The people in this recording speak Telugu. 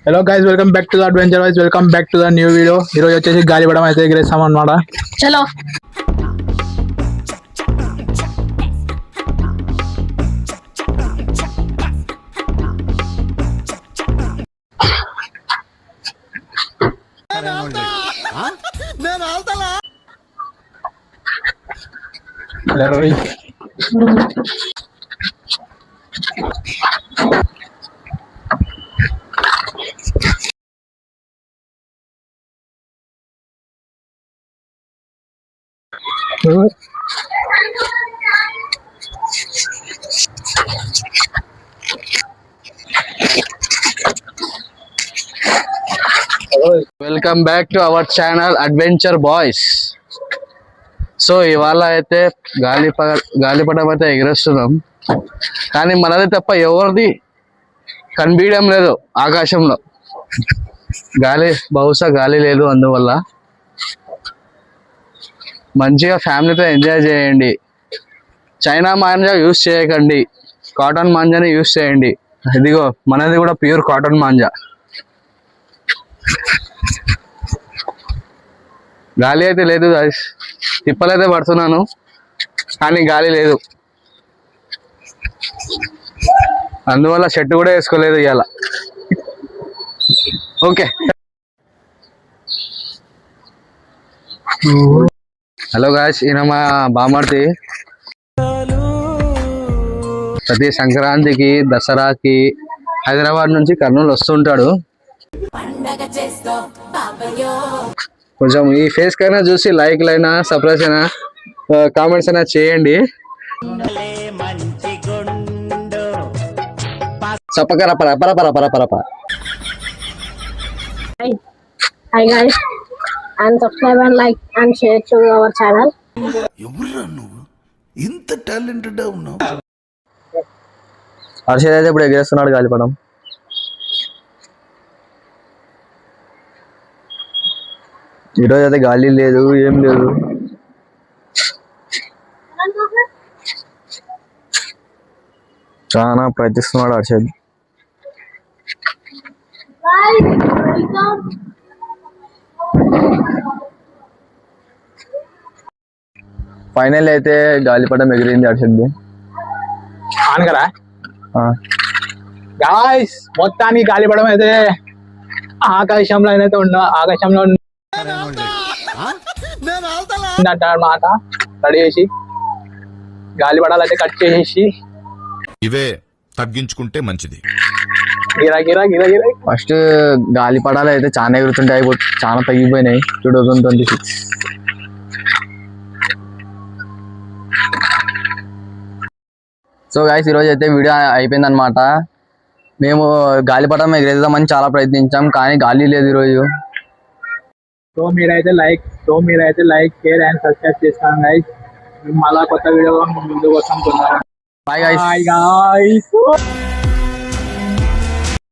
Hello guys, welcome back to the adventure boys. Welcome back to the new video. ఈరోజు వచ్చేసి గాలిపడం అయితే ఎగిరేస్తాం అన్నమాట. చలో welcome back to our channel adventure boys. So ఇవాళ అయితే గాలిపటం అయితే ఎగిరేస్తున్నాం, కానీ మనది తప్ప ఎవరిది కనిపించడం లేదు ఆకాశంలో. బహుశా గాలి లేదు, అందువల్ల మంచిగా ఫ్యామిలీతో ఎంజాయ్ చేయండి. చైనా మాంజా యూస్ చేయకండి, కాటన్ మాంజాని యూస్ చేయండి. ఇదిగో మనది కూడా ప్యూర్ కాటన్ మాంజా. గాలి అయితే లేదు, తిప్పలైతే పడుతున్నాను కానీ గాలి లేదు, అందువల్ల షర్ట్ కూడా వేసుకోలేదు ఇవాళ. ఓకే, హలో గాయ్స్, ఈయన మా బామర్ది. ప్రతి సంక్రాంతికి దసరాకి హైదరాబాద్ నుంచి కర్నూలు వస్తుంటాడు. కొంచెం ఈ ఫేస్ కైనా చూసి లైక్ అయినా సబ్స్క్రైబ్ అయినా కామెంట్స్ అయినా చేయండి. Hi guys, and subscribe and like and share to our channel. ఎవరురా నువ్వు ఇంత టాలెంటెడ్ ఉన్నావు? హర్షద్ అయితే ఇప్పుడు ఎగరేస్తున్నాడు గాలిపడం. ఈరోజు అయితే గాలి లేదు, ఏం లేదు. చాలా ప్రయత్నిస్తున్నాడు హర్షద్. ఫైనల్ అయితే గాలిపటం ఎగిరింది హర్షద్. ఆనగరా గాయ్స్, మొత్తానికి గాలిపడం అయితే ఆకాశంలో అయితే ఆకాశంలో మాట రెడీ చేసి గాలిపడాలు అయితే కట్ చేసేసి ఇవే తగ్గించుకుంటే మంచిది. గిరా గిరా గిరా గిరా. ఫస్ట్ గాలిపడాలు అయితే చాలా ఎగురుతుంటాయి, చాలా తగ్గిపోయినాయి 2026. సో గైస్, ఈరోజు అయితే వీడియో అయిపోయింది అనమాట. మేము గాలిపటం ఎగిరేద్దామని చాలా ప్రయత్నించాం, కానీ గాలి లేదు ఈరోజు. సో మీరైతే లైక్ షేర్ అండ్ సబ్స్క్రైబ్ చేస్తాను గైస్. మళ్ళా కొత్త వీడియో ముందు కోసం. Bye guys. Bye guys.